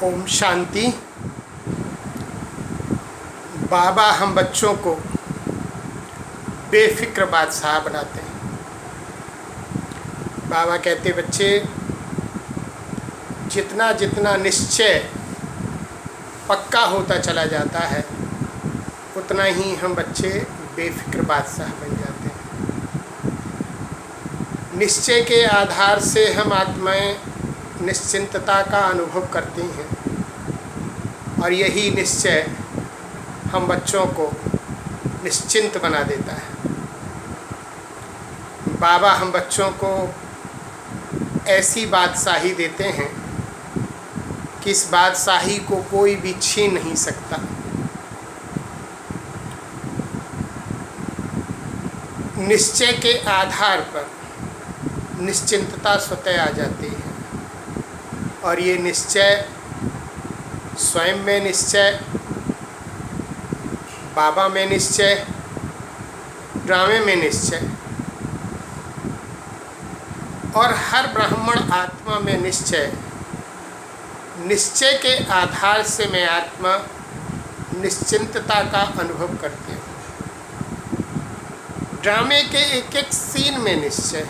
ओम शांति। बाबा हम बच्चों को बेफिक्र बादशाह बनाते हैं। बाबा कहते बच्चे जितना जितना निश्चय पक्का होता चला जाता है उतना ही हम बच्चे बेफिक्र बादशाह बन जाते हैं। निश्चय के आधार से हम आत्माएं निश्चिंतता का अनुभव करती हैं और यही निश्चय हम बच्चों को निश्चिंत बना देता है। बाबा हम बच्चों को ऐसी बादशाही देते हैं कि इस बादशाही को कोई भी छीन नहीं सकता। निश्चय के आधार पर निश्चिंतता स्वतः आ जाती है और ये निश्चय स्वयं में निश्चय, बाबा में निश्चय, ड्रामे में निश्चय और हर ब्राह्मण आत्मा में निश्चय। निश्चय के आधार से मैं आत्मा निश्चिंतता का अनुभव करती हूँ। ड्रामे के एक एक सीन में निश्चय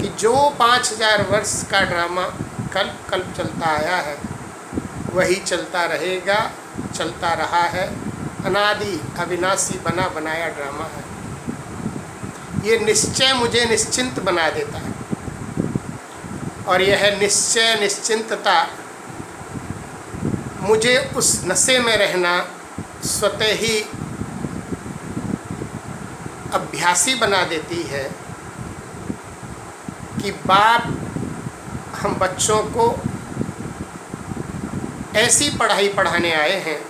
कि जो 5000 वर्ष का ड्रामा कल्प कल्प चलता आया है वही चलता रहेगा, चलता रहा है। अनादि अविनाशी बना बनाया ड्रामा है। ये निश्चय मुझे निश्चिंत बना देता है और यह निश्चय निश्चिंतता मुझे उस नशे में रहना स्वतः ही अभ्यासी बना देती है कि बाप हम बच्चों को ऐसी पढ़ाई पढ़ाने आए हैं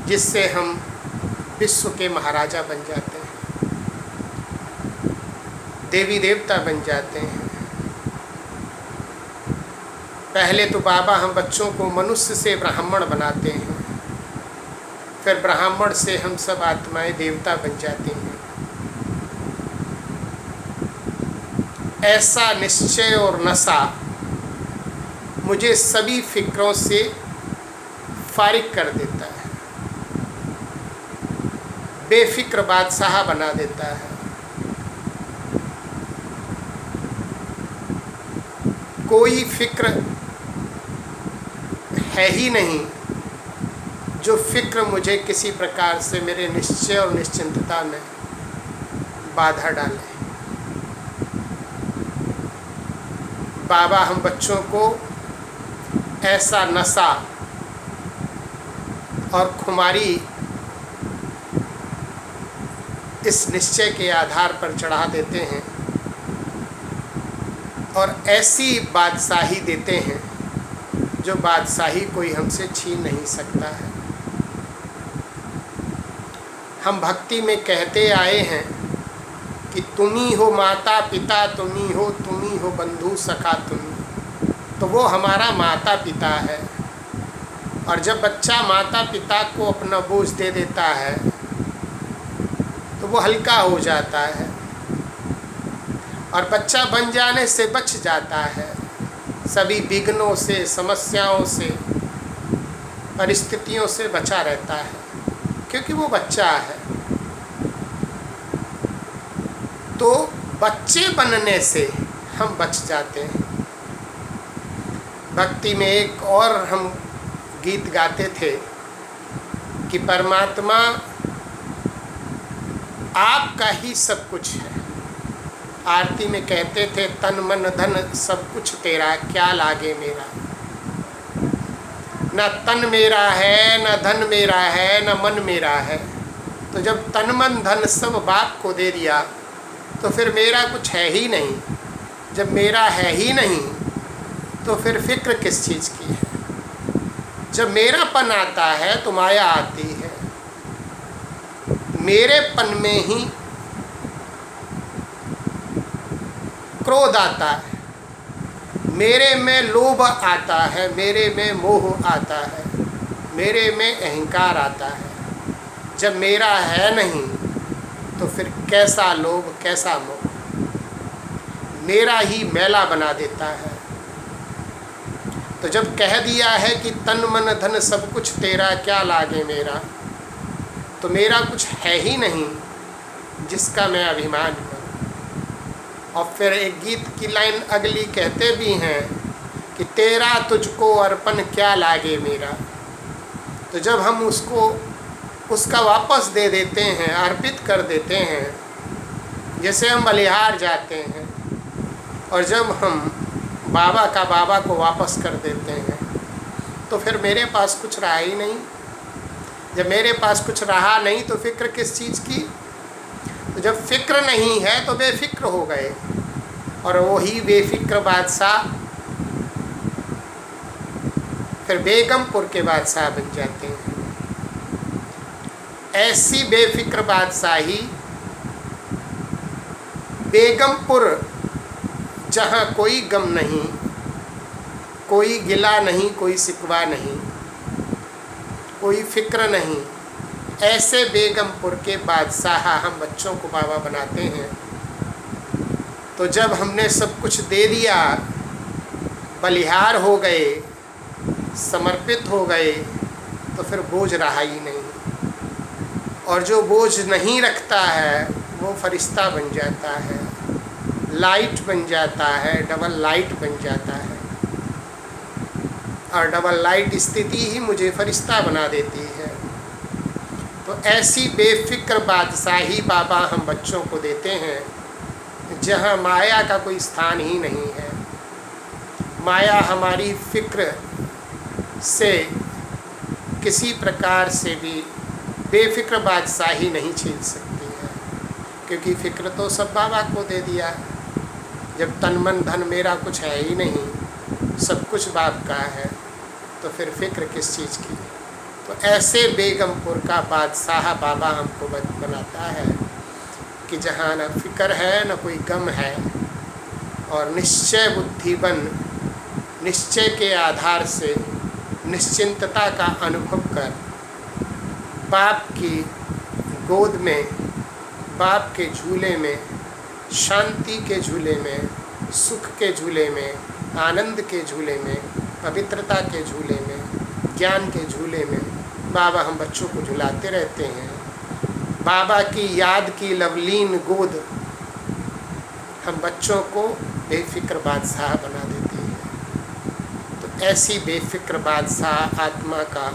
जिससे हम विश्व के महाराजा बन जाते हैं, देवी देवता बन जाते हैं। पहले तो बाबा हम बच्चों को मनुष्य से ब्राह्मण बनाते हैं, फिर ब्राह्मण से हम सब आत्माएं देवता बन जाती हैं। ऐसा निश्चय और नशा मुझे सभी फिक्रों से फारिग कर देता है, बेफिक्र बादशाह बना देता है। कोई फिक्र है ही नहीं जो फिक्र मुझे किसी प्रकार से मेरे निश्चय और निश्चिंतता में बाधा डाले। बाबा हम बच्चों को ऐसा नशा और खुमारी इस निश्चय के आधार पर चढ़ा देते हैं और ऐसी बादशाही देते हैं जो बादशाही कोई हमसे छीन नहीं सकता है। हम भक्ति में कहते आए हैं कि तुम ही हो माता पिता, तुम ही हो बंधु सखा तुम। तो वो हमारा माता पिता है और जब बच्चा माता पिता को अपना बोझ दे देता है तो वो हल्का हो जाता है और बच्चा बन जाने से बच जाता है सभी विघ्नों से, समस्याओं से, परिस्थितियों से बचा रहता है क्योंकि वो बच्चा है। तो बच्चे बनने से हम बच जाते हैं। भक्ति में एक और हम गीत गाते थे कि परमात्मा आपका ही सब कुछ है। आरती में कहते थे तन मन धन सब कुछ तेरा, क्या लागे मेरा। न तन मेरा है, न धन मेरा है, न मन मेरा है। तो जब तन मन धन सब बाप को दे दिया तो फिर मेरा कुछ है ही नहीं। जब मेरा है ही नहीं तो फिर फिक्र किस चीज़ की है। जब मेरापन आता है तो माया आती है। मेरेपन में ही क्रोध आता है, मेरे में लोभ आता है, मेरे में मोह आता है, मेरे में अहंकार आता है। जब मेरा है नहीं तो फिर कैसा लोभ, कैसा मोह। मेरा ही मैला बना देता है। तो तो जब कह दिया है कि तन मन धन सब कुछ तेरा, क्या लागे मेरा, तो मेरा कुछ है ही नहीं जिसका मैं अभिमान करूं। और फिर एक गीत की लाइन अगली कहते भी हैं कि तेरा तुझको अर्पण, क्या लागे मेरा। तो जब हम उसको उसका वापस दे देते हैं, अर्पित कर देते हैं, जैसे हम बलिहार जाते हैं और जब हम बाबा का बाबा को वापस कर देते हैं, तो फिर मेरे पास कुछ रहा ही नहीं। जब मेरे पास कुछ रहा नहीं तो फिक्र किस चीज़ की। तो जब फिक्र नहीं है तो बेफिक्र हो गए, और वही बेफिक्र बादशाह फिर बेगमपुर के बादशाह बन जाते हैं। ऐसी बेफिक्र बादशाही बेगमपुर, जहाँ कोई गम नहीं, कोई गिला नहीं, कोई शिकवा नहीं, कोई फिक्र नहीं, ऐसे बेगमपुर के बादशाह हम बच्चों को बाबा बनाते हैं। तो जब हमने सब कुछ दे दिया, बलिहार हो गए, समर्पित हो गए, तो फिर बोझ रहा ही नहीं। और जो बोझ नहीं रखता है वो फरिश्ता बन जाता है, लाइट बन जाता है, डबल लाइट बन जाता है। और डबल लाइट स्थिति ही मुझे फरिश्ता बना देती है। तो ऐसी बेफिक्र बादशाही बाबा हम बच्चों को देते हैं, जहाँ माया का कोई स्थान ही नहीं है। माया हमारी फिक्र से किसी प्रकार से भी बेफिक्र बादशाही नहीं छीन सकती है, क्योंकि फिक्र तो सब बाबा को दे दिया है। जब तन मन धन मेरा कुछ है ही नहीं, सब कुछ बाप का है, तो फिर फिक्र किस चीज़ की। तो ऐसे बेगमपुर का बादशाह बाबा हमको बनाता है कि जहाँ न फिक्र है न कोई गम है, और निश्चय बुद्धि बन, निश्चय के आधार से निश्चिंतता का अनुभव कर, बाप की गोद में, बाप के झूले में, शांति के झूले में, सुख के झूले में, आनंद के झूले में, पवित्रता के झूले में, ज्ञान के झूले में बाबा हम बच्चों को झुलाते रहते हैं। बाबा की याद की लवलीन गोद हम बच्चों को बेफिक्र बादशाह बना देती है। तो ऐसी बेफिक्र बादशाह आत्मा का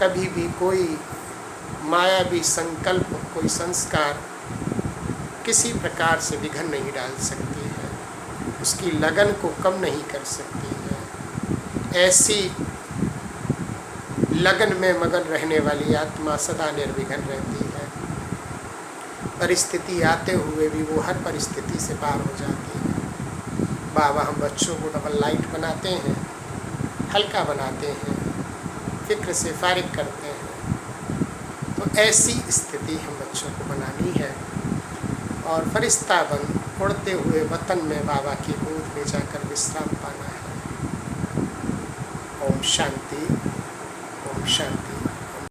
कभी भी कोई मायावी संकल्प, कोई संस्कार किसी प्रकार से विघन नहीं डाल सकती है, उसकी लगन को कम नहीं कर सकती है। ऐसी लगन में मगन रहने वाली आत्मा सदा निर्विघ्न रहती है। परिस्थिति आते हुए भी वो हर परिस्थिति से पार हो जाती है। बाबा हम बच्चों को डबल लाइट बनाते हैं, हल्का बनाते हैं, फिक्र से फारिग करते हैं। तो ऐसी स्थिति हम बच्चों को बनानी है और फरिश्ता बन उड़ते हुए वतन में बाबा की गोद में जाकर विश्राम पाना है। ओम शांति, ओम शांति।